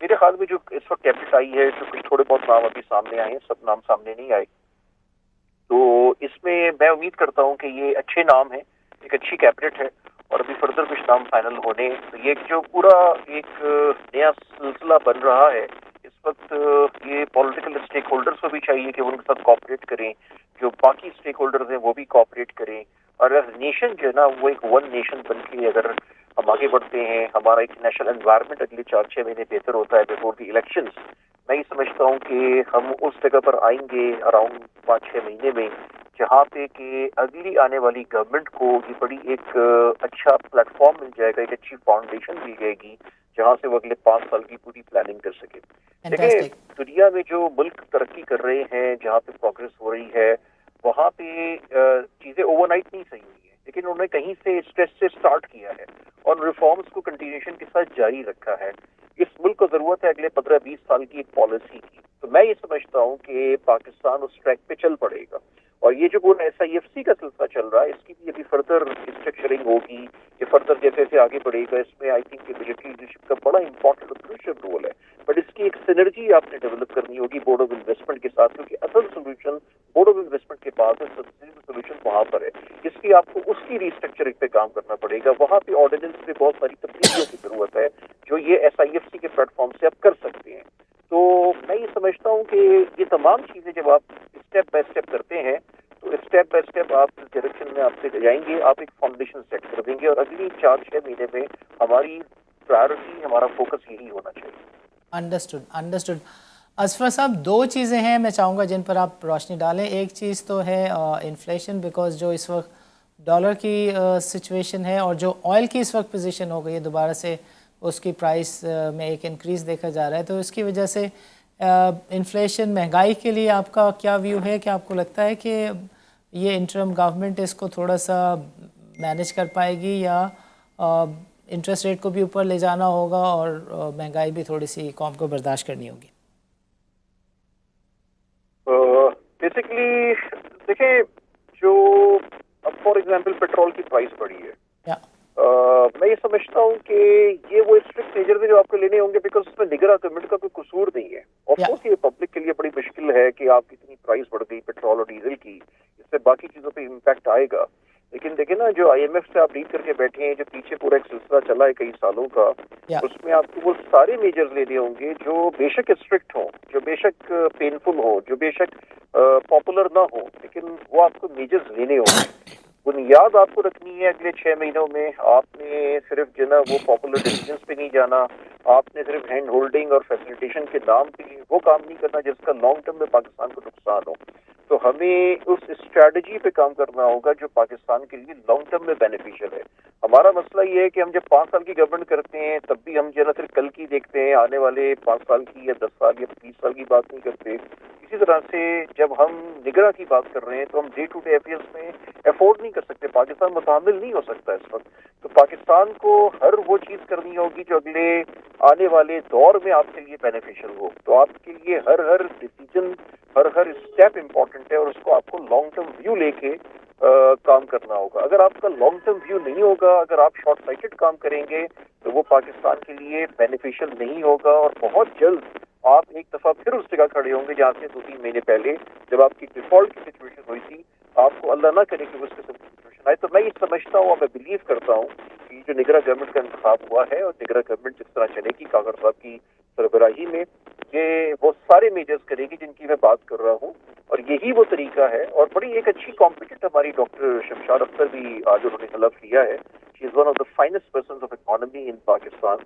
میرے خیال میں جو اس وقت کیبنٹ آئی ہے، جو کچھ تھوڑے بہت نام ابھی سامنے آئے ہیں، سب نام سامنے نہیں آئے، تو اس میں میں امید کرتا ہوں کہ یہ اچھے نام ہیں، ایک اچھی کیبنٹ ہے، اور ابھی فردر کچھ نام فائنل ہونے. تو یہ جو پورا ایک نیا سلسلہ بن رہا ہے اس وقت، یہ پولیٹیکل اسٹیک ہولڈرز کو بھی چاہیے کہ وہ ان کے ساتھ کوآپریٹ کریں، جو باقی اسٹیک ہولڈرز ہیں وہ بھی کوآپریٹ کریں، اور نیشن جو ہے نا وہ ایک ون نیشن بن کے اگر ہم آگے بڑھتے ہیں، ہمارا ایک نیشنل انوائرمنٹ اگلے 4-6 مہینے بہتر ہوتا ہے بیفور دی الیکشنز. میں یہ سمجھتا ہوں کہ ہم اس جگہ پر آئیں گے اراؤنڈ 5-6 مہینے میں، جہاں پہ کہ اگلی آنے والی گورنمنٹ کو یہ بڑی ایک اچھا پلیٹ فارم مل جائے گا، ایک اچھی فاؤنڈیشن مل جائے گی جہاں سے وہ اگلے 5 سال کی پوری پلاننگ کر سکے. دیکھیں دنیا میں جو ملک ترقی کر رہے ہیں، جہاں پہ پروگرس ہو رہی ہے، وہاں پہ چیزیں اوور نائٹ نہیں صحیح ہوئی ہیں، لیکن انہوں نے کہیں سے اسٹریس سے سٹارٹ کیا ہے اور ریفارمز کو کنٹینیوشن کے ساتھ جاری رکھا ہے. اس ملک کو ضرورت ہے اگلے 15-20 سال کی ایک پالیسی کی. تو میں یہ سمجھتا ہوں کہ پاکستان اس ٹریک پہ چل پڑے گا، اور یہ جو پورا SIFC کا سلسلہ چل رہا ہے اس کی بھی ابھی فردر اسٹرکچرنگ ہوگی، یہ فردر جیسے جیسے آگے بڑھے گا. اس میں آئی تھنک کہ ملٹری لیڈرشپ کا بڑا امپورٹنٹ اور کروشل رول ہے، بٹ اس کی ایک سینرجی آپ نے ڈیولپ کرنی ہوگی بورڈ آف انویسٹمنٹ کے ساتھ، کیونکہ اصل سولوشن بورڈ آف انویسٹمنٹ کے پاس ہے، سسٹینیبل سولوشن وہاں پر ہے. اس کی آپ کو اس کی ریسٹرکچرنگ پہ کام کرنا پڑے گا. وہاں پہ آرڈیننس پہ بہت ساری تبدیلیوں کی ضرورت ہے جو یہ SIFC کے پلیٹ فارم سے آپ کر سکتے ہیں. تو میں یہ سمجھتا ہوں کہ یہ تمام چیزیں جب آپ اسٹیپ بائی اسٹیپ کرتے ہیں تو اسٹیپ بائی اسٹیپ آپ اس ڈائریکشن میں آپ سے جائیں گے، آپ ایک فاؤنڈیشن سیٹ کر دیں گے، اور اگلی 4-6 مہینے میں ہماری پرائرٹی، ہمارا فوکس یہی ہونا چاہیے. انڈرسٹوڈ. اصفر صاحب، 2 چیزیں ہیں میں چاہوں گا جن پر آپ روشنی ڈالیں. ایک چیز تو ہے انفلیشن، بیکاز جو اس وقت ڈالر کی سچویشن ہے اور جو آئل کی اس وقت پوزیشن ہو گئی ہے، دوبارہ سے اس کی پرائس میں ایک انکریز دیکھا جا رہا ہے، تو اس کی وجہ سے انفلیشن، مہنگائی کے لیے آپ کا کیا ویو ہے؟ کہ آپ کو لگتا ہے کہ یہ انٹرم گورنمنٹ اس کو تھوڑا سا مینیج کر پائے گی، یا انٹرسٹ ریٹ کو بھی اوپر لے جانا ہوگا اور مہنگائی بھی تھوڑی سی قوم کو برداشت کرنی ہوگی؟ بیسیکلی دیکھیں، جو اب فار ایگزامپل پیٹرول کی پرائس بڑھی ہے، میں یہ سمجھتا ہوں کہ یہ وہ اسٹرکٹ میجرز جو آپ کو لینے ہوں گے، بیکاز اس میں نگراں گورنمنٹ کا کوئی قصور نہیں ہے. آف کورس یہ پبلک کے لیے بڑی مشکل ہے کہ آپ کی اتنی پرائس بڑھ گئی پیٹرول اور ڈیزل کی، اس سے باقی چیزوں پہ امپیکٹ آئے گا. لیکن دیکھیں نا، جو IMF سے آپ ڈیل کر کے بیٹھے ہیں، جو پیچھے پورا ایک سلسلہ چلا ہے کئی سالوں کا، اس میں آپ کو وہ سارے میجرز لینے ہوں گے جو بے شک اسٹرکٹ ہوں، جو بے شک پینفل ہوں، جو بے شک پاپولر نہ ہوں، لیکن وہ آپ کو میجرز لینے ہوں گے. بنیاد آپ کو رکھنی ہے اگلے 6 مہینوں میں. آپ نے صرف جو نا وہ پاپولر ڈیسیجنز پہ نہیں جانا، آپ نے صرف ہینڈ ہولڈنگ اور فیسیلیٹیشن کے نام پہ وہ کام نہیں کرنا جس کا لانگ ٹرم میں پاکستان کو نقصان ہو. تو ہمیں اس اسٹریٹجی پہ کام کرنا ہوگا جو پاکستان کے لیے لانگ ٹرم میں بینیفیشل ہے. ہمارا مسئلہ یہ ہے کہ ہم جب 5 سال کی گورنمنٹ کرتے ہیں تب بھی ہم جو ہے نا صرف کل کی دیکھتے ہیں، آنے والے 5 سال کی یا 10 سال یا 20 سال کی بات نہیں کرتے. اسی طرح سے جب ہم نگراں کی بات کر رہے ہیں تو ہم ڈے ٹو ڈے افیئرس میں افورڈ نہیں کر سکتے. پاکستان متحمل نہیں ہو سکتا اس وقت. تو پاکستان کو ہر وہ چیز کرنی ہوگی جو اگلے آنے والے دور میں آپ کے لیے بینیفیشل ہو. تو آپ کے لیے ہر ڈیسیجن، ہر اسٹیپ امپورٹنٹ ہے، اور اس کو آپ کو لانگ ٹرم ویو لے کے کام کرنا ہوگا. اگر آپ کا لانگ ٹرم ویو نہیں ہوگا، اگر آپ شارٹ سائٹڈ کام کریں گے تو وہ پاکستان کے لیے بینیفیشل نہیں ہوگا، اور بہت جلد آپ ایک دفعہ پھر اس جگہ کھڑے ہوں گے جہاں سے 2-3 مہینے پہلے جب آپ کی ڈیفالٹ کی سچویشن ہوئی تھی. آپ کو اللہ نہ کرے کہ اس قسم کی سچویشن آئے. تو میں یہ سمجھتا ہوں اور میں بلیو کرتا ہوں کہ جو نگراں گورنمنٹ کا انتخاب ہوا ہے اور نگراں گورنمنٹ جس طرح چلے گی کاغذ صاحب کی سربراہی میں، یہ وہ سارے میجرز کرے گی جن کی میں بات کر رہا ہوں، اور یہی وہ طریقہ ہے. اور بڑی ایک اچھی کمپیٹنٹ ہماری ڈاکٹر شمشاد اختر بھی آج انہوں نے حلف لیا ہے. She is one of the finest persons of economy in Pakistan.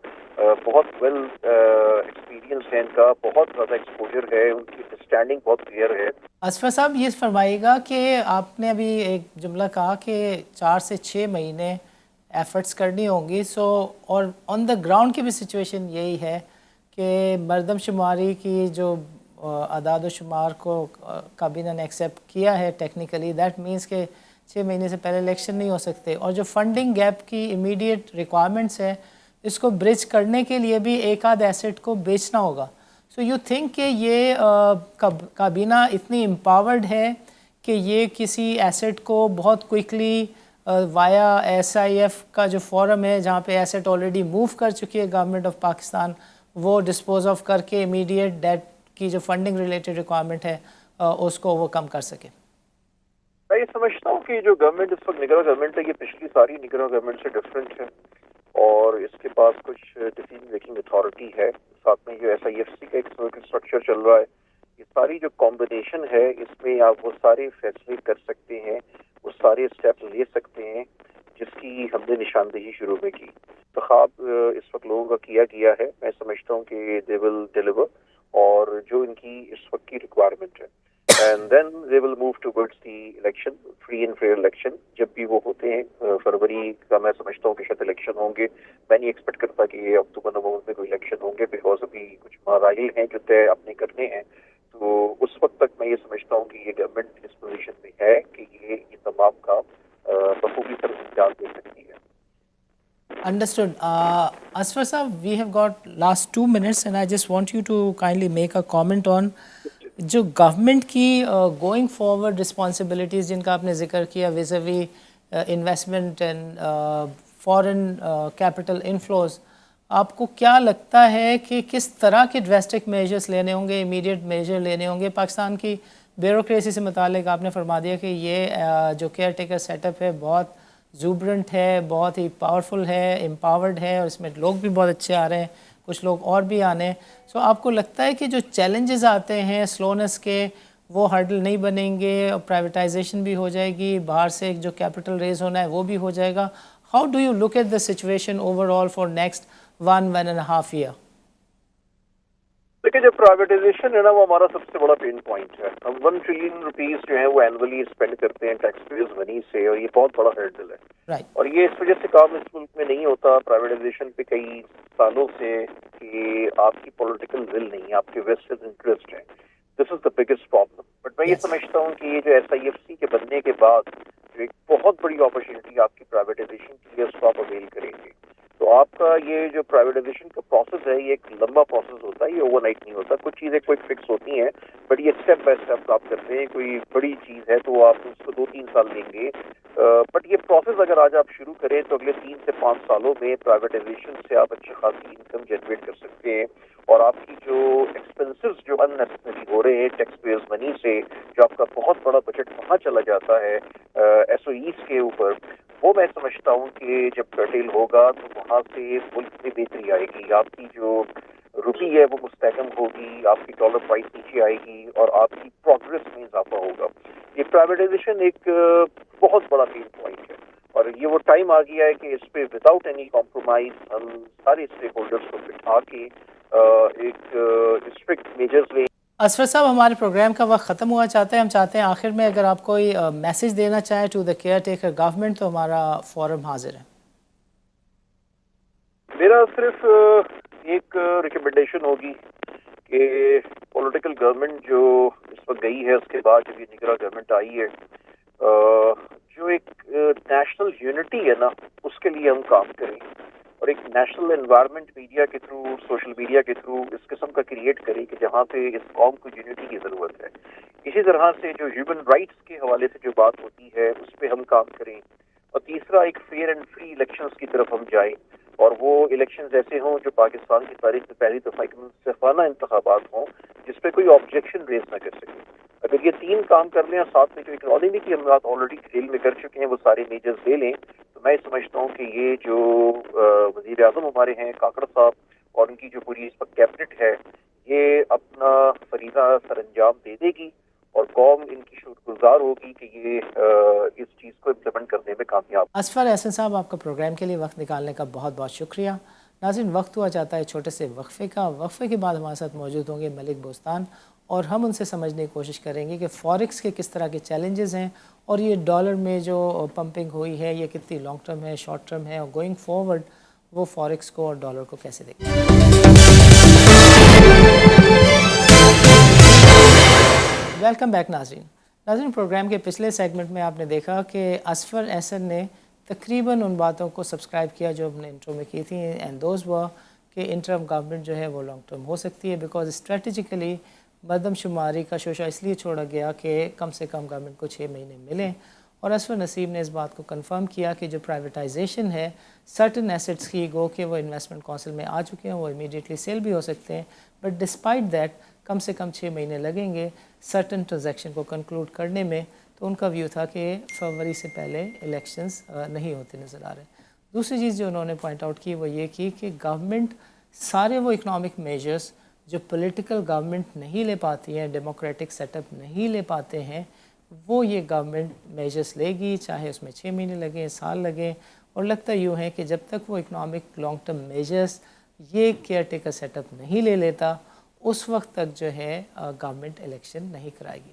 بہت ویل ایکسپیرینس ہے ان کا، بہت زیادہ ایکسپوجر ہے، ان کی انڈرسٹینڈنگ بہت کلیئر ہے. اصفر صاحب، یہ فرمائیے گا کہ آپ نے ابھی ایک جملہ کہا کہ 4 سے 6 مہینے ایفرٹس کرنی ہوں گی. اور آن دا گراؤنڈ کی بھی سچویشن یہی ہے کہ مردم شماری کی جو اعداد و شمار کو کابینہ نے ایکسیپٹ کیا ہے ٹیکنیکلی، دیٹ مینس کہ 6 مہینے سے پہلے الیکشن نہیں ہو سکتے. اور جو فنڈنگ گیپ کی امیڈیٹ ریکوائرمنٹس ہے، اس کو برج کرنے کے لیے بھی ایک آدھ ایسٹ کو بیچنا ہوگا. سو یو تھنک کہ یہ کابینہ اتنی امپاورڈ ہے کہ یہ کسی ایسٹ کو بہت کوئکلی وایا SIF کا جو فورم ہے جہاں پہ ایسٹ آلریڈی موو کر چکی ہے گورنمنٹ آف پاکستان، وہ ڈسپوز آف کر کے امیڈیٹ ڈیٹ کی جو فنڈنگ ریلیٹڈ ریکوائرمنٹ ہے اس کو وہ کم کر سکے؟ میں یہ سمجھتا ہوں کہ جو گورنمنٹ اس وقت نگراں گورنمنٹ ہے یہ پچھلی ساری نگراں گورنمنٹ سے ڈفرینٹ ہے، اور اس کے پاس کچھ ڈیسیژن میکنگ اتھارٹی ہے، ساتھ میں جو SIFC کا ایک اسٹرکچر چل رہا ہے، یہ ساری جو کمبینیشن ہے اس میں آپ وہ سارے فیصلے کر سکتے ہیں، وہ سارے اسٹیپ لے سکتے ہیں جس کی ہم نے نشاندہی شروع میں کی۔ انتخاب اس وقت لوگوں کا کیا گیا ہے، میں سمجھتا ہوں کہ دے ول ڈیلیور، اور جو ان کی اس وقت کی ریکوائرمنٹ ہے، and then they will move towards the election, free and fair election جب بھی وہ ہوتے ہیں۔ فروری کا میں سمجھتا ہوں کہ شاید الیکشن ہوں گے، میں نہیں ایکسپیکٹ کرتا کہ یہ اکتوبر نومبر میں کوئی الیکشن ہوں گے، بیکاز ابھی کچھ مراحل ہیں جو طے اپنے کرنے ہیں، تو اس وقت تک میں یہ سمجھتا ہوں کہ یہ گورنمنٹ اس پوزیشن میں ہے کہ یہ تمام کام بخوبی سر انجام دے سکتی ہے۔ Understood. Asfar Saab, we have got last 2 minutes and I just want you to kindly make a comment on جو گورنمنٹ کی گوئنگ فارورڈ رسپانسبلٹیز جن کا آپ نے ذکر کیا vis-a-vis investment and foreign capital inflows, آپ کو کیا لگتا ہے کہ کس طرح کے ڈریسٹک میجرز لینے ہوں گے، امیڈیٹ میجر لینے ہوں گے؟ پاکستان کی بیوروکریسی سے متعلق آپ نے فرما دیا کہ یہ جو کیئر ٹیکر سیٹ اپ ہے بہت زوبرنٹ ہے، بہت ہی پاورفل ہے، امپاورڈ ہے، اور اس میں لوگ بھی بہت اچھے آ رہے ہیں، کچھ لوگ اور بھی آنے۔ سو آپ کو لگتا ہے کہ جو چیلنجز آتے ہیں سلونس کے وہ ہرڈل نہیں بنیں گے، اور پرائیویٹائزیشن بھی ہو جائے گی، باہر سے جو کیپٹل ریز ہونا ہے وہ بھی ہو جائے گا؟ How do you look at the situation over all for next 1.5 year? دیکھیں، جب پرائیویٹائزیشن ہے نا وہ ہمارا سب سے بڑا پین پوائنٹ ہے۔ ہم 1 ٹریلین روپیز جو ہے وہ اینولی اسپینڈ کرتے ہیں ٹیکس پیئرز منی سے، اور یہ بہت بڑا ہرڈل ہے، اور یہ اس وجہ سے کام اس ملک میں نہیں ہوتا پرائیویٹائزیشن پہ کئی سالوں سے کہ آپ کی پولیٹیکل ول نہیں ہے، آپ کے ویسٹڈ انٹرسٹ ہے۔ دس از دا بگیسٹ پرابلم۔ بٹ میں یہ سمجھتا ہوں کہ یہ جو SIFC کے بننے کے بعد جو ایک بہت بڑی اپرچونیٹی آپ کی پرائیویٹائزیشن کی ہے اس کو آپ اویل کریں گے، تو آپ کا یہ جو پرائیویٹائزیشن کا پروسیس ہے یہ ایک لمبا پروسیس ہوتا ہے، یہ اوور نائٹ نہیں ہوتا۔ کچھ چیزیں کوئی فکس ہوتی ہیں بٹ یہ اسٹیپ بائی اسٹیپ آپ کرتے ہیں۔ کوئی بڑی چیز ہے تو آپ اس کو 2-3 سال لیں گے، بٹ یہ پروسیس اگر آج آپ شروع کریں تو اگلے 3 سے 5 سالوں میں پرائیویٹائزیشن سے آپ اچھی خاصی انکم جنریٹ کر سکتے ہیں، اور آپ کی جو ایکسپینسز جو ان نیسیسری ہو رہے ہیں ٹیکس پیئرز منی سے، جو آپ کا بہت بڑا بجٹ وہاں چلا جاتا ہے SOEs کے اوپر، وہ میں سمجھتا ہوں کہ جب کرٹیل ہوگا تو وہاں سے ملک میں بہتری آئے گی، آپ کی جو روپی ہے وہ مستحکم ہوگی، آپ کی ڈالر پرائس نیچے آئے گی، اور آپ کی پروگریس میں اضافہ ہوگا۔ یہ پرائیویٹائزیشن ایک بہت بڑا پین پوائنٹ ہے، اور یہ وہ ٹائم آ گیا ہے کہ اس پہ وداؤٹ اینی کمپرومائز ہم سارے اسٹیک ہولڈرس کو بٹھا کے ایک اسٹرکٹ میجرز لیں۔ اسفر صاحب، ہمارے پروگرام کا وقت ختم ہوا چاہتے ہیں، ہم چاہتے ہیں آخر میں اگر آپ کوئی میسج دینا چاہیں to the caretaker government تو ہمارا فورم حاضر ہے۔ میرا صرف ایک ریکمنڈیشن ہوگی کہ پولیٹیکل گورنمنٹ جو اس وقت گئی ہے اس کے بعد جب یہ نگراں گورنمنٹ آئی ہے، جو ایک نیشنل یونٹی ہے نا اس کے لیے ہم کام کریں، اور ایک نیشنل انوائرمنٹ میڈیا کے تھرو، سوشل میڈیا کے تھرو اس قسم کا کریٹ کریں کہ جہاں پہ اس قوم کو یونٹی کی ضرورت ہے۔ اسی طرح سے جو ہیومن رائٹس کے حوالے سے جو بات ہوتی ہے اس پہ ہم کام کریں، اور تیسرا ایک فیئر اینڈ فری الیکشنز کی طرف ہم جائیں، اور وہ الیکشنز ایسے ہوں جو پاکستان کی تاریخ میں پہلی دفعہ منصفانہ انتخابات ہوں جس پہ کوئی آبجیکشن ریز نہ کر سکے۔ اگر یہ 3 کام کر لیں، اور ساتھ میں جو اکنالوجی کی ہم بات آلریڈی ڈیٹیل میں کر چکے ہیں وہ سارے میجرز لے لیں، تو میں سمجھتا ہوں کہ یہ جو وزیر اعظم ہمارے ہیں کاکڑ صاحب اور ان کی جو پوری اس وقت کیبنٹ ہے یہ اپنا فریضہ سر انجام دے دے گی، اور قوم ان کی شکر گزار ہوگی کہ یہ اس چیز کو امپلیمنٹ کرنے میں کامیاب۔ اسفر احسن صاحب، آپ کا پروگرام کے لیے وقت نکالنے کا بہت بہت شکریہ۔ ناظرین، وقت ہوا چاہتا ہے چھوٹے سے وقفے کا۔ وقفے کے بعد ہمارے ساتھ موجود ہوں گے ملک بوستان، اور ہم ان سے سمجھنے کی کوشش کریں گے کہ فوریکس کے کس طرح کے چیلنجز ہیں، اور یہ ڈالر میں جو پمپنگ ہوئی ہے یہ کتنی لانگ ٹرم ہے، شارٹ ٹرم ہے، اور گوئنگ فارورڈ وہ فوریکس کو اور ڈالر کو کیسے دیکھیں گے۔ ویلکم بیک ناظرین، پروگرام کے پچھلے سیگمنٹ میں آپ نے دیکھا کہ اسفر احسن نے تقریباً ان باتوں کو سبسکرائب کیا جو ہم نے انٹرو میں کی تھی، اینڈ دوز ور کہ انٹرم گورنمنٹ جو ہے وہ لانگ ٹرم ہو سکتی ہے، بیکاز اسٹریٹجیکلی مردم شماری کا شوشہ اس لیے چھوڑا گیا کہ کم سے کم گورنمنٹ کو 6 مہینے ملیں، اور اسور نسیم نے اس بات کو کنفرم کیا کہ جو پرائیویٹائزیشن ہے سرٹن ایسٹس کی گو کہ وہ انویسٹمنٹ کونسل میں آ چکے ہیں، وہ امیڈیٹلی سیل بھی ہو سکتے ہیں، بٹ ڈسپائٹ دیٹ کم سے کم 6 مہینے لگیں گے سرٹن ٹرانزیکشن کو کنکلوڈ کرنے میں. تو ان کا ویو تھا کہ فروری سے پہلے الیکشنز نہیں ہوتے نظر آ رہے. دوسری چیز جو انہوں نے پوائنٹ آؤٹ کی وہ یہ کی کہ گورنمنٹ سارے وہ اکنامک میجرز جو پولیٹیکل گورنمنٹ نہیں لے پاتی ہیں، ڈیموکریٹک سیٹ اپ نہیں لے پاتے ہیں، وہ یہ گورنمنٹ میجرز لے گی، چاہے اس میں 6 مہینے لگیں، سال لگیں. اور لگتا یوں ہے کہ جب تک وہ اکنامک لانگ ٹرم میجرز یہ کیئر ٹیکر سیٹ اپ نہیں لے لیتا اس وقت تک جو ہے گورنمنٹ الیکشن نہیں کرائے گی.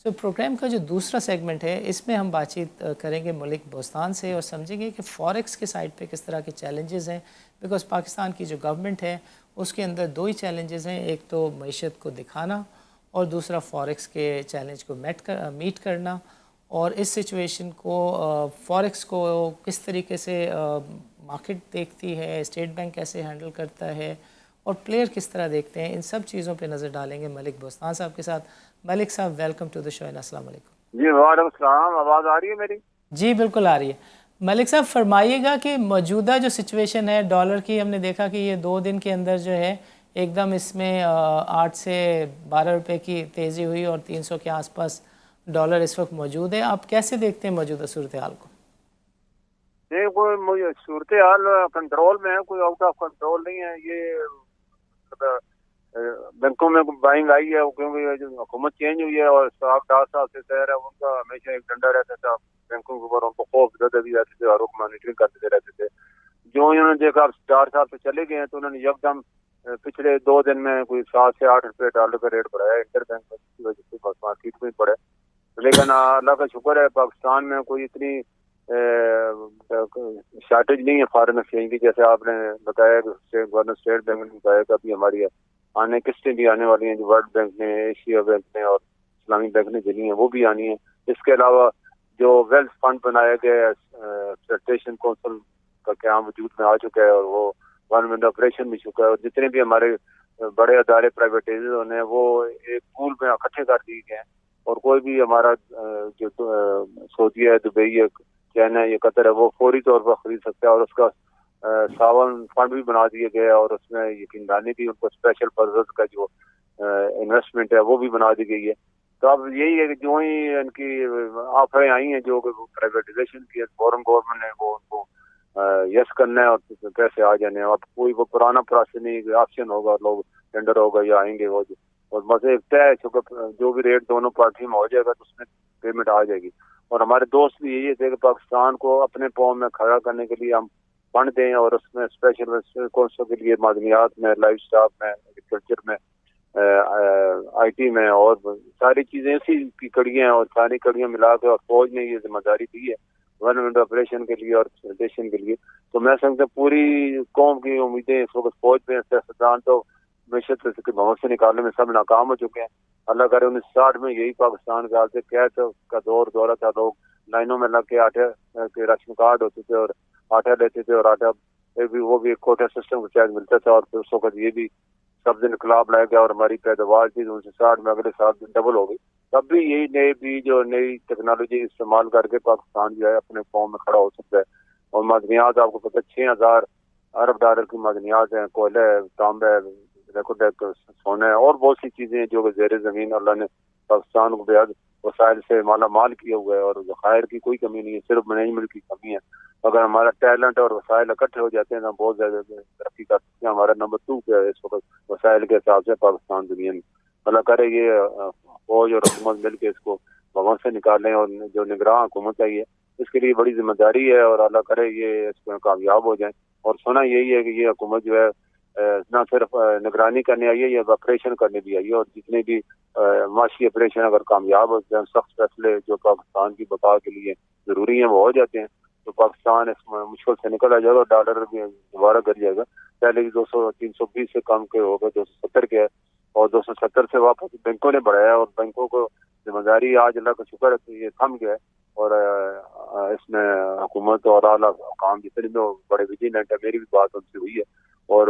سو پروگرام کا جو دوسرا سیگمنٹ ہے اس میں ہم بات چیت کریں گے ملک بوستان سے اور سمجھیں گے کہ فوریکس کے سائڈ پہ کس طرح کے چیلنجز ہیں، بیکاز پاکستان کی جو گورنمنٹ ہے اس کے اندر 2 ہی چیلنجز ہیں، ایک تو معیشت کو دکھانا اور دوسرا فوریکس کے چیلنج کو میٹ کرنا. اور اس سچویشن کو فوریکس کو کس طریقے سے مارکیٹ دیکھتی ہے، اسٹیٹ بینک کیسے ہینڈل کرتا ہے اور پلیئر کس طرح دیکھتے ہیں، ان سب چیزوں پہ نظر ڈالیں گے ملک بوستان صاحب کے ساتھ. ملک صاحب ویلکم ٹو دا شو. السلام علیکم. جی وعلیکم السلام. آواز آ رہی ہے میری؟ جی بالکل آ رہی ہے. ملک صاحب فرمائیے گا کہ موجودہ جو سچویشن ہے ڈالر کی، ہم نے دیکھا کہ یہ 2 دن کے اندر جو ہے ایک دم اس میں 8 سے 12 روپے کی تیزی ہوئی اور 300 کے آس پاس ڈالر اس وقت موجود ہے. آپ کیسے دیکھتے ہیں موجودہ صورتحال کو؟ نہیں، کوئی صورتحال کنٹرول میں ہے، کوئی آؤٹ آف کنٹرول نہیں ہے. یہ بینکوں میں بائنگ آئی ہے کیونکہ جو حکومت چینج ہوئی ہے اور صاحب ڈار صاحب سے شہر ہے ان کا ہمیشہ ایک ڈنڈا رہتا تھا بینکوں کے اوپر، ان کو خوف زدہ بھی رہتے تھے اور مانیٹرنگ کرتے رہتے تھے. جو انہوں نے دیکھا ڈار صاحب سے چلے گئے ہیں تو انہوں نے یکدم پچھلے 2 دن میں کوئی 7 سے 8 روپے ڈالر کا ریٹ بڑھایا انٹر بینک میں، جس کی وجہ سے بس مارکیٹ میں پڑے. لیکن اللہ کا شکر ہے پاکستان میں کوئی اتنی شارٹیج نہیں ہے فارن ایکسچینج کی، جیسے آپ نے بتایا کہ گورنر اسٹیٹ بینک نے بتایا کہ ابھی ہماری آنے قسطیں بھی آنے والی ہیں جو ورلڈ بینک نے، ایشیا بینک نے اور اسلامی بینک نے دینی ہیں، وہ بھی آنی ہیں. اس کے علاوہ جو ویلتھ فنڈ بنایا گیا ہے فیڈریشن کونسل کا قیام وجود میں آ چکا ہے اور وہ گورنمنٹ آپریشن بھی چکا ہے، اور جتنے بھی ہمارے بڑے ادارے پرائیویٹائز ہونے ہیں وہ ایک پول میں اکٹھے کر دیے گئے ہیں. اور کوئی بھی ہمارا جو سعودی ہے، دبئی ہے، چائنا ہے، یہ قطر ہے، وہ فوری طور پر خرید سکتا ہے. اور اس کا ساون فنڈ بھی بنا دیے گئے اور اس میں یقین دہانی بھی ان کو اسپیشل پرپز کا جو انویسٹمنٹ ہے وہ بھی بنا دی گئی ہے. تو اب یہی ہے کہ جو ہی ان کی آفریں آئی ہیں جو پرائیویٹائزیشن کی فورن گورنمنٹ نے وہ ان کو یس کرنا ہے اور پیسے آ جانے ہیں. اب کوئی وہ پرانا پروسیس نہیں، آپشن ہوگا، لوگ ٹینڈر ہوگا یا آئیں گے وہ، اور بس ایک طے جو بھی ریٹ دونوں پارٹی میں ہو جائے گا تو اس میں پیمنٹ آ جائے گی. اور ہمارے دوست بھی یہی تھے کہ پاکستان کو اپنے پاؤں میں کھڑا کرنے کے لیے ہم فنڈ دیں اور اس میں اسپیشل کورسوں کے لیے معدنیات میں، لائف اسٹاک میں، ایگریکلچر میں، آئی ٹی میں اور ساری چیزیں اسی کی کڑیاں ہیں اور ساری کڑیاں ملا کے، اور فوج نے یہ ذمہ داری دی ہے گورنمنٹ آپریشن کے لیے اور فیڈریشن کے لیے. تو میں سمجھتا ہوں پوری قوم کی امیدیں اس وقت فوج پہ، سیاستدان تو معیشت کے بھنور سے نکالنے میں سب ناکام ہو چکے ہیں. اللہ کرے 1960 میں یہی پاکستان کے حال سے قید کا دورہ تھا، لوگ لائنوں میں لگ کے آٹے کے راشن کارڈ ہوتے تھے اور آٹا لیتے تھے اور آٹا وہ بھی ایک کوٹا سسٹم کے تحت ملتا تھا. اور پھر اس وقت یہ بھی سبز انقلاب لایا گیا اور ہماری پیداوار تھی 1960 میں اگلے سال ڈبل ہو گئی. تب بھی یہی نئے بیج اور نئی ٹیکنالوجی استعمال کر کے پاکستان جو ہے اپنے پاؤں میں کھڑا ہو سکتا ہے. اور معدنیات آپ کو پتہ 6000 ارب ڈالر کی معدنیات ہیں، کوئلہ ہے، تانبا ہے، سونا ہے اور بہت سی چیزیں جو کہ زیر زمین اللہ نے پاکستان کو بےحد وسائل سے مالا مال کیا ہوا ہے. اور ذخائر کی کوئی کمی نہیں ہے، صرف مینجمنٹ کی کمی ہے. اگر ہمارا ٹیلنٹ اور وسائل اکٹھے ہو جاتے ہیں تو ہم بہت زیادہ ترقی کر سکتے ہیں. ہمارا نمبر 2 پہ ہے اس وقت وسائل کے حساب سے پاکستان دنیا میں. اللہ کرے یہ فوج اور حکومت مل کے اس کو بھگوان سے نکالیں اور جو نگراں حکومت ہے یہ اس کے لیے بڑی ذمہ داری ہے اور اللہ کرے یہ اس میں کامیاب ہو جائیں. اور سنا یہی ہے کہ یہ حکومت جو ہے نہ صرف نگرانی کرنے آئی ہے، یہ آپریشن کرنے بھی آئی ہے. اور جتنے بھی معاشی آپریشن اگر کامیاب ہوتے ہیں، سخت فیصلے جو پاکستان کی بقا کے لیے ضروری ہیں وہ ہو جاتے ہیں تو پاکستان اس مشکل سے نکل آ جائے گا اور ڈالر بھی دوبارہ گر جائے گا. پہلے 320 سے کم کے ہوگا 270 کے ہے اور 270 سے واپس بینکوں نے بڑھایا اور بینکوں کو ذمہ داری آج اللہ کا شکر ہے کہ یہ تھم گیا ہے. اور اس میں حکومت اور اعلیٰ حکام جتنے بھی بڑے وجیلنٹ ہے، میری بھی بات ان سے ہوئی ہے اور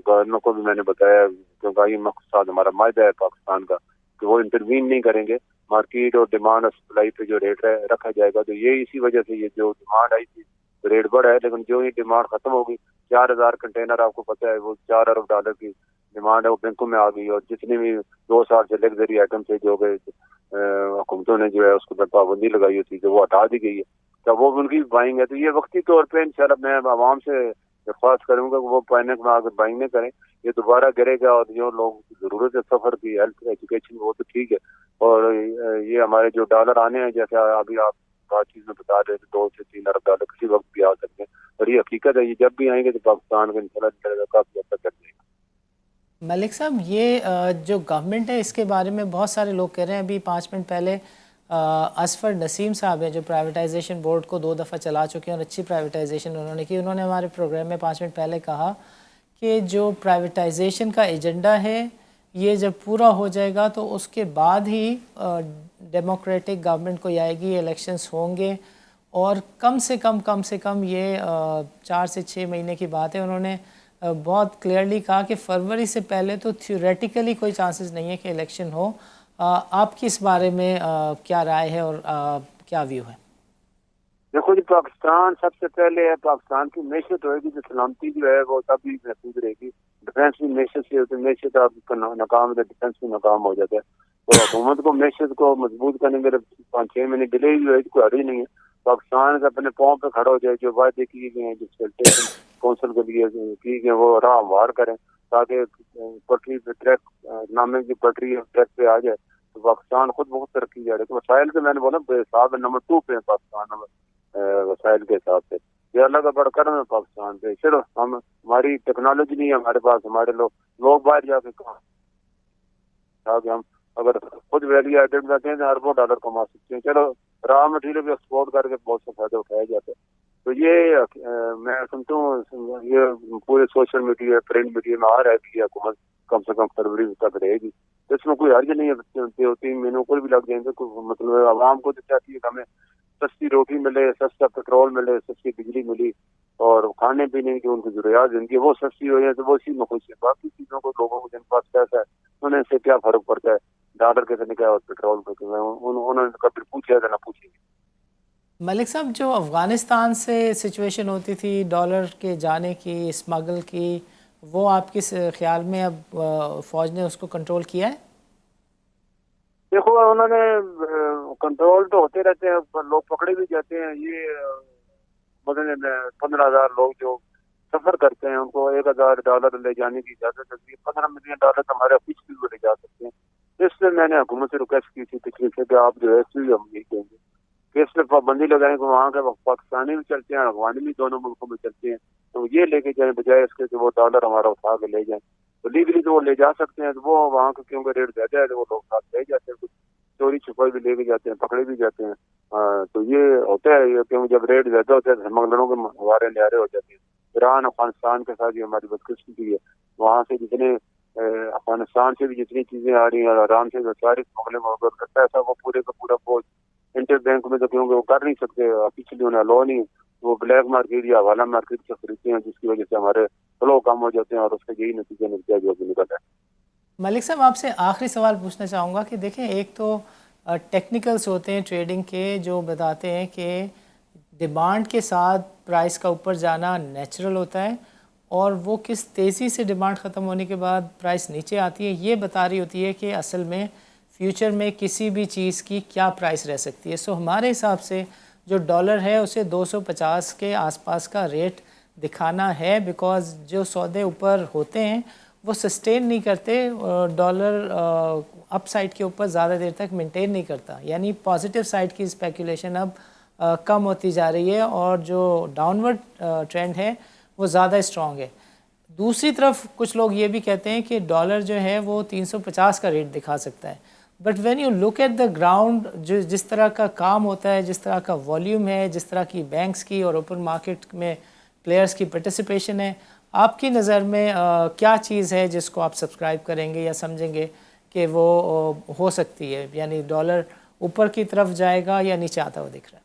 گورنر کو بھی میں نے بتایا کیونکہ یہ مقصد ہمارا معاہدہ ہے پاکستان کا کہ وہ انٹروین نہیں کریں گے مارکیٹ اور ڈیمانڈ اور سپلائی پہ جو ریٹ رکھا جائے گا. تو یہ اسی وجہ سے یہ جو ڈیمانڈ آئی تھی ریٹ بڑھا ہے, لیکن جو ہی ڈیمانڈ ختم ہوگی 4,000 کنٹینر آپ کو پتہ ہے وہ $4 ارب کی ڈیمانڈ ہے وہ بینکوں میں آ گئی, اور جتنے بھی 2 سال سے لگژری آئٹم سے جو گئے حکومتوں نے جو ہے اس کو پابندی لگائی ہوئی تھی جو وہ ہٹا دی گئی ہے, تو وہ ان کی بائنگ ہے. تو یہ وقتی طور پہ انشاءاللہ میں عوام سے درخواست کروں گا کہ وہ پینک میں آگر بائنگ نہ کریں, یہ دوبارہ گرے گا. اور جو لوگ ضرورت ہے سفر کی, ہیلتھ ایجوکیشن, وہ تو ٹھیک ہے. اور یہ ہمارے جو ڈالر آنے ہیں جیسے ابھی آپ بات چیز میں بتا رہے تھے 2 سے 3 ارب ڈالر کسی وقت بھی آ سکتے ہیں, اور یہ حقیقت ہے. یہ جب بھی آئیں گے تو پاکستان کا انشاءاللہ کافی حد تک کر دے گا. ملک صاحب یہ جو گورنمنٹ ہے اس کے بارے میں بہت سارے لوگ کہہ رہے ہیں, ابھی 5 منٹ پہلے اصفر نسیم صاحب ہیں جو پرائیویٹائزیشن بورڈ کو 2 دفعہ چلا چکے ہیں اور اچھی پرائیویٹائزیشن انہوں نے کی, انہوں نے ہمارے پروگرام میں 5 منٹ پہلے کہا کہ جو پرائیویٹائزیشن کا ایجنڈا ہے یہ جب پورا ہو جائے گا تو اس کے بعد ہی ڈیموکریٹک گورنمنٹ کو آئے گی, الیکشنز ہوں گے, اور کم سے کم یہ 4 سے 6 مہینے کی بات ہے. انہوں نے بہت کلیئرلی کہا کہ فروری سے پہلے تو تھیوریٹیکلی کوئی چانسز نہیں ہے کہ الیکشن ہو. آپ کی اس بارے میں کیا رائے ہے اور کیا ویو ہے؟ دیکھو جی, پاکستان سب سے پہلے ہے, پاکستان کی معیشت ہوئے گی تو سلامتی جو ہے وہ تبھی محفوظ رہے گی. ڈیفینس بھی معیشت سے ہوتی ہے, معیشت آپ کا ناکام ہے ڈیفینس بھی ناکام ہو جاتا ہے. تو حکومت کو معیشت کو مضبوط کرنے کے 5-6 مہینے ڈیلے ہوئے کوئی حرج نہیں ہے. پاکستان کا اپنے پاؤں پہ کھڑا ہو جائے, جو وعدے کیے گئے ہیں جو سیلٹیشن کونسل کے لیے کیے گئے وہ راہ ہموار کریں تاکہ پٹری پہ ٹریک نامے کی پٹری ٹریک پہ آ جائے تو پاکستان خود بہت ترقی جا رہا ہے. تو وسائل سے میں نے بولا صاحب نمبر 2 پہ پاکستان وسائل کے حساب سے, یہ اللہ کا بڑا کرم ہے پاکستان پہ. چلو ہماری ٹیکنالوجی نہیں ہے ہمارے پاس, ہمارے لوگ باہر جا کے کہاں کہ ہم اگر خود ویلیو ایڈڈ کرتے ہیں تو اربوں ڈالر کما سکتے ہیں. چلو را مٹیریل بھی ایکسپورٹ کر کے بہت سے فائدہ اٹھایا جاتا ہے. تو یہ میں سمجھتا ہوں یہ پورے سوشل میڈیا پرنٹ میڈیا میں آ رہا ہے کہ حکومت کم سے کم فروری تک رہے گی. تو اس میں کوئی حرج نہیں ہے, 3 مہینوں کو بھی لگ جائیں گے. مطلب عوام کو تو چاہتی ہے کہ ہمیں سستی روٹی ملے, سستا پیٹرول ملے, سستی بجلی ملی, اور کھانے پینے کی ان کی ضروریات زندگی وہ سستی ہو جائے تو وہ اسی میں خوش ہے. باقی چیزوں کو لوگوں کو جن پاس پیسہ ہے انہیں سے کیا فرق پڑتا ہے ڈالر کے کیا اور پیٹرول پہ, انہوں نے کبھی پوچھا تو نہ پوچھیں گے. ملک صاحب جو افغانستان سے سچویشن ہوتی تھی ڈالر کے جانے کی, اسمگل کی, وہ آپ کس خیال میں اب فوج نے اس کو کنٹرول کیا ہے؟ دیکھو انہوں نے کنٹرول تو ہوتے رہتے ہیں, لوگ پکڑے بھی جاتے ہیں. یہ مثلاً 15,000 لوگ جو سفر کرتے ہیں ان کو $1,000 لے جانے کی اجازت ہوتی ہے. $15 ملین ہمارے آفس بھی لے جا سکتے ہیں. اس سے میں نے حکومت سے ریکویسٹ کی تھی پچھلے سے کہ آپ جو ہے اس لیے ہم یہ کہیں گے کہ اس پہ پابندی لگائیں کہ وہاں کے پاکستانی بھی چلتے ہیں, افغانی بھی دونوں ملکوں میں چلتے ہیں, تو یہ لے کے جائیں بجائے اس کے کہ وہ ڈالر ہمارا اٹھا کے لے جائیں. تو لیگلی تو وہ لے جا سکتے ہیں, تو وہ وہاں کے کیونکہ ریٹ زیادہ ہے تو وہ لوگ ساتھ لے جاتے ہیں, کچھ چوری چھپائی بھی لے کے جاتے ہیں, پکڑے بھی جاتے ہیں. تو یہ ہوتا ہے کیونکہ جب ریٹ زیادہ ہوتا ہے اسمگلروں کے ہمارے نیارے ہو جاتے ہیں. ایران افغانستان کے ساتھ جو ہماری بدقسمتی ہے, وہاں سے جتنے افغانستان سے بھی جتنی چیزیں آ رہی ہیں ایران سے ساری اسمگلنگ کرتا ہے ایسا وہ پورے کا پورا بوجھ انٹر بینک میں تو کیونکہ وہ کر نہیں سکتے, پچھلی انہیں لو نہیں, وہ بلیک مارکیٹ یا حوالہ مارکیٹ سے خریدتے ہیں جس کی وجہ سے ہمارے فلو کم ہو جاتے ہیں اور اس کا یہی نتیجہ نکلتا ہے جو بھی نکلتا ہے. ملک صاحب آپ سے آخری سوال پوچھنا چاہوں گا کہ دیکھیں ایک تو ٹیکنیکلز ہوتے ہیں ٹریڈنگ کے جو بتاتے ہیں کہ ڈیمانڈ کے ساتھ پرائس کا اوپر جانا نیچرل ہوتا ہے اور وہ کس تیزی سے ڈیمانڈ ختم ہونے کے بعد پرائس نیچے آتی ہے یہ بتا رہی ہوتی ہے کہ اصل میں فیوچر میں کسی بھی چیز کی کیا پرائس رہ سکتی ہے. سو ہمارے حساب سے جو ڈالر ہے اسے 250 کے آس پاس کا ریٹ دکھانا ہے, بیکاز جو سودے اوپر ہوتے ہیں وہ سسٹین نہیں کرتے, ڈالر اپ سائڈ کے اوپر زیادہ دیر تک مینٹین نہیں کرتا, یعنی پازیٹیو سائڈ کی اسپیکولیشن اب کم ہوتی جا رہی ہے اور جو ڈاؤنورڈ ٹرینڈ ہے وہ زیادہ اسٹرانگ ہے. دوسری طرف کچھ لوگ یہ بھی کہتے ہیں کہ ڈالر جو ہے وہ 350 کا ریٹ دکھا سکتا ہے, but when you look at the ground جس طرح کا کام ہوتا ہے, جس طرح کا والیوم ہے, جس طرح کی بینکس کی اور اوپن مارکیٹ میں پلیئرز کی پارٹیسپیشن ہے, آپ کی نظر میں کیا چیز ہے جس کو آپ سبسکرائب کریں گے یا سمجھیں گے کہ وہ ہو سکتی ہے, یعنی ڈالر اوپر کی طرف جائے گا یا نیچے آتا ہوا دکھ رہا ہے؟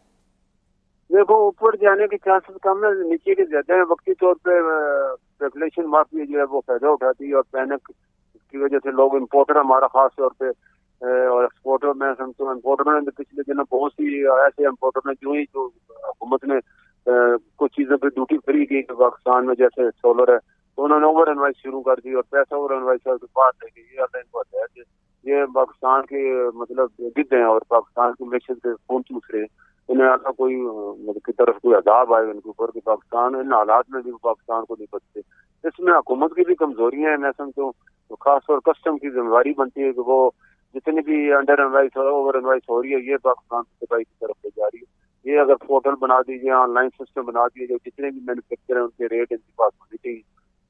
دیکھو اوپر جانے کے چانسز کم ہے, نیچے کے زیادہ ہیں. وقتی طور پہ اسپیکولیشن مافیا جو ہے وہ فائدہ اٹھاتی ہے اور پینک کی وجہ سے لوگ امپورٹر ہمارا خاص طور پہ اور ایکسپورٹر میں سمجھتا ہوں امپورٹر نے پچھلے دنوں بہت سی ایسے امپورٹر نے جو حکومت نے کچھ چیزوں پہ ڈیوٹی فری کی پاکستان میں، جیسے سولر ہے، تو انہوں نے اوور انوائس شروع کر دی اور پیسہ اوور انوائس کے بعد لے کے یہ اللہ ان کو ہے کہ یہ پاکستان کے مطلب گد ہیں اور پاکستان کی معیشت سے خون چوس رہے ہیں. انہیں اللہ کوئی کی طرف کوئی عذاب آئے ان کے اوپر کہ پاکستان ان حالات میں بھی پاکستان کو نہیں بچتے. اس میں حکومت کی بھی کمزوریاں ہیں. میں سمجھتا ہوں خاص طور کسٹم کی ذمہ داری بنتی ہے کہ وہ جتنی بھی انڈر انوائس اور اوور انوائس ہو رہی ہے یہ پاکستان کی صفائی کی طرف لے جا رہی ہے. یہ اگر پورٹل بنا دیجیے، آن لائن سسٹم بنا دیجیے، جتنے بھی مینوفیکچر ہیں ان کے ریٹ ان کے پاس ہونی چاہیے.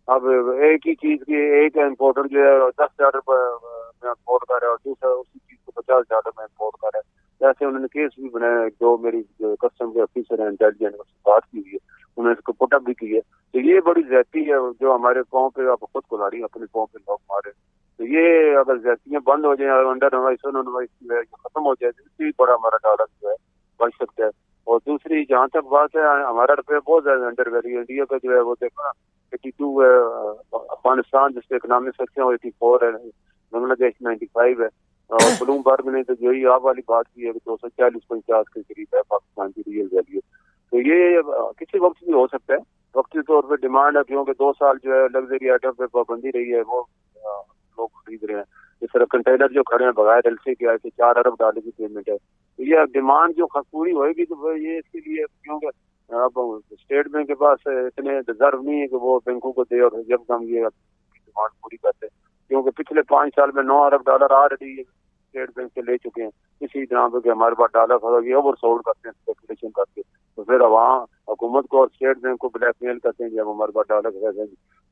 اب ایک ہی چیز کی ایک امپورٹر جو ہے $10,000 میں امپورٹ کر رہا ہے اور دوسرا اسی چیز کو $50,000 میں امپورٹ کر رہا ہے. ایسے انہوں نے کیس بھی بنایا. جو میری کسٹم کے آفیسر ہیں انٹیلیجنٹ اس سے بات کی ہوئی ہے، انہوں نے اس کو پٹ اپ بھی کی ہے. تو یہ بڑی زیادتی ہے جو ہمارے قوم پہ آپ خود کو اپنی قوم پہ لوگ مارے. تو یہ اگر زیادتیاں بند ہو جائیں اور انڈر انوائس جو ہے ختم ہو جائے تو اس سے بھی بڑا ہمارا ڈالر جو ہے بچ سکتا ہے. اور دوسری جہاں تک بات ہے ہمارا روپیہ بہت زیادہ انڈر ویلیو. انڈیا کا جو ہے وہ دیکھو نا 82 ہے، افغانستان جس پہ اکنامک سیکشن 84 ہے، بنگلہ دیش 95 ہے، اور بلوم برگ نے تو جو ہی آپ والی بات کی ہے کہ 240-50 کے قریب ہے پاکستان کی ریئل ویلیو. تو یہ کسی وقت بھی ہو سکتا ہے. وقتی طور پہ ڈیمانڈ ہے کیونکہ 2 سال جو ہے لگژری آئٹم پہ پابندی رہی ہے، وہ لوگ خرید رہے ہیں. اس طرح کنٹینر جو کھڑے ہیں بغیر ایل سی کے آئے تھے $4 ارب کی پیمنٹ ہے. یہ ڈیمانڈ جو پوری ہوئے گی تو یہ اس کے لیے کیونکہ اب اسٹیٹ بینک کے پاس اتنے ریزرو نہیں ہے کہ وہ بینکوں کو دے اور جب ہم یہ ڈیمانڈ پوری کرتے، کیونکہ پچھلے 5 سال میں $9 ارب آلریڈی اسٹیٹ بینک سے لے چکے ہیں. اسی طرح پہ کہ ہمارے پاس ڈالر یہ اوور سولڈ کرتے ہیں اسپیکولیشن کر کے. تو پھر وہاں حکومت کو اور اسٹیٹ بینک کو بلیک میل کرتے ہیں جب ہمارے پاس ڈالر ہے.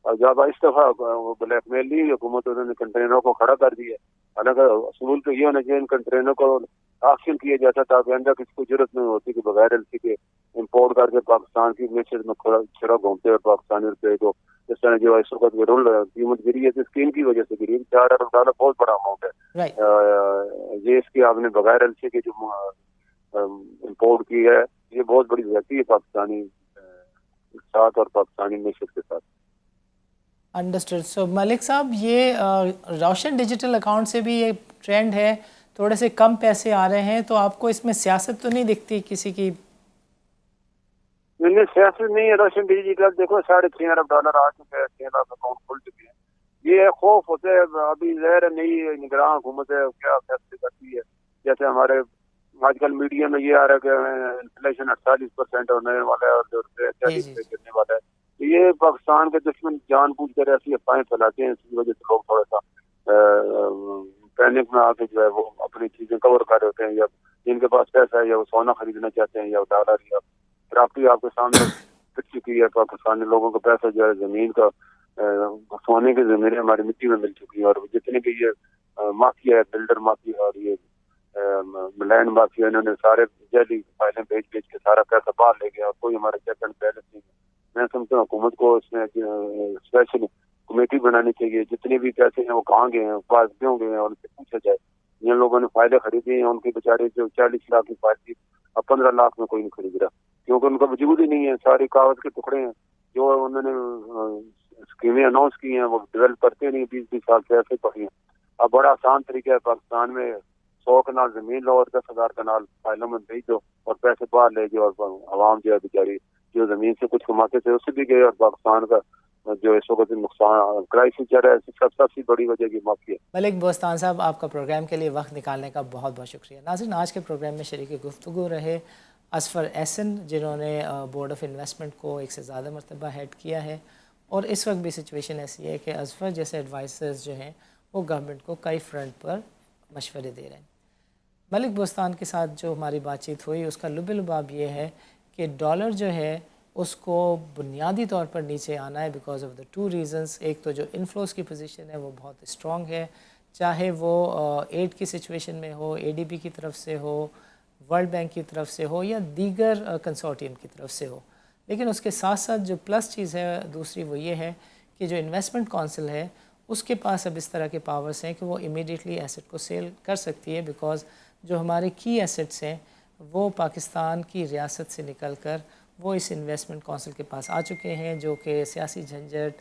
اور جب اس دفعہ وہ بلیک میل نہیں حکومت انہوں نے کنٹینروں کو کھڑا کر دیا. حالانکہ اصول تو یہ ہونا چاہیے ان کنٹینروں کو آکشن کیا جاتا تاکہ اندر کسی کو ضرورت نہیں ہوتی کہ بغیر ایل سی کے امپورٹ کر کے پاکستان کی معیشت میں چھڑا گھومتے اور پاکستانی روپے کو اس طرح جو اس وقت رول قیمت گری ہے تو اسکیم کی وجہ سے گری ہے. $4 ارب بہت بڑا اماؤنٹ ہے. یہ اس کی آپ نے بغیر ایل سی کے جو امپورٹ کی ہے یہ بہت بڑی زیادتی ہے پاکستانی ساتھ اور پاکستانی معیشت کے ساتھ. انڈرسٹوڈ. سو ملک صاحب یہ روشن ڈیجیٹل اکاؤنٹ سے بھی یہ ٹرینڈ ہے، تھوڑے سے کم پیسے آ رہے ہیں، تو آپ کو اس میں سیاست تو نہیں دکھتی کسی کی؟ نہیں، سیاست نہیں ہے. روشن ڈیجیٹل دیکھو $6.5 ارب آ چکے ہیں، 6 لاکھ اکاؤنٹ کھل چکے ہیں. یہ خوف ہوتا ہے ابھی ظاہر نئی نگراں حکومت ہے کیا فیصلے کرتی ہے. جیسے ہمارے آج کل میڈیا میں یہ آ رہا ہے کہ انفلیشن 48% ہونے والا ہے اور جو 40 پہ گرنے والا ہے. یہ پاکستان کے دشمن جان بوجھ کر ایسی افواہیں پھیلاتے ہیں. اس کی وجہ سے لوگ تھوڑا سا پینک میں آ کے جو ہے وہ اپنی چیزیں کور کر رہے ہوتے ہیں، یا جن کے پاس پیسہ ہے یا وہ سونا خریدنا چاہتے ہیں یا ڈالر یا پراپرٹی آپ کے سامنے پھٹ چکی ہے. پاکستانی لوگوں کا پیسہ جو ہے زمین کا سونے کی زمینیں ہماری مٹی میں مل چکی ہیں. اور جتنے بھی یہ مافیا ہے، بلڈر مافیا اور یہ لینڈ مافیا، انہوں نے سارے جعلی فائلیں بیچ کے سارا پیسہ باہر لے گیا اور کوئی ہمارا چیک اینڈ بیلنس نہیں ہے. میں سمجھتا ہوں حکومت کو اس میں اسپیشل کمیٹی بنانی چاہیے. جتنے بھی پیسے ہیں وہ کہاں گئے ہیں، پاس کیوں گئے ہیں، اور ان سے پوچھا جائے. جن لوگوں نے فائلیں خریدی ہیں ان کے بیچارے جو 40 لاکھ کی فائل تھی اب 15 لاکھ میں کوئی نہیں خرید رہا کیونکہ ان کا وجود ہی نہیں ہے. سارے کاغذ کے ٹکڑے ہیں جو انہوں نے اسکیمیں اناؤنس کی ہیں وہ ڈیولپ کرتے نہیں. 20 سال سے ایسے پڑی ہیں. اب بڑا آسان طریقہ ہے پاکستان میں 100 کنال زمین لو اور 10,000 کنال فائلوں میں بھیج دو اور پیسے باہر لے جاؤ. اور عوام جو ہے بیچاری جو زمین سے کچھ کماتے تھے اس سے بھی گئے. اور پاکستان کا جو اس وقت نقصان کرائسس چل رہا ہے سب سے بڑی وجہ کی معافی ہے. ملک بوستان صاحب آپ کا پروگرام کے لیے وقت نکالنے کا بہت بہت شکریہ. ناظرین آج کے پروگرام میں شریک گفتگو رہے اظفر احسن جنہوں نے بورڈ آف انویسٹمنٹ کو ایک سے زیادہ مرتبہ ہیڈ کیا ہے. اور اس وقت بھی سچویشن ایسی ہے کہ اظفر جیسے ایڈوائزرز جو ہیں وہ گورنمنٹ کو کئی فرنٹ پر مشورے دے رہے ہیں. ملک بوستان کے ساتھ جو ہماری بات چیت ہوئی اس کا لب لباب یہ ہے کہ ڈالر جو ہے اس کو بنیادی طور پر نیچے آنا ہے بیکاز آف دا 2 ریزنز. ایک تو جو انفلوز کی پوزیشن ہے وہ بہت اسٹرانگ ہے، چاہے وہ ایڈ کی سچویشن میں ہو، ADB کی طرف سے ہو، ورلڈ بینک کی طرف سے ہو یا دیگر کنسورٹیم کی طرف سے ہو. لیکن اس کے ساتھ ساتھ جو پلس چیز ہے دوسری وہ یہ ہے کہ جو انویسٹمنٹ کونسل ہے اس کے پاس اب اس طرح کے پاورز ہیں کہ وہ امیڈیٹلی ایسٹ کو سیل کر سکتی ہے بیکاز جو ہمارے کی ایسٹس ہیں وہ پاکستان کی ریاست سے نکل کر وہ اس انویسٹمنٹ کونسل کے پاس آ چکے ہیں جو کہ سیاسی جھنجھٹ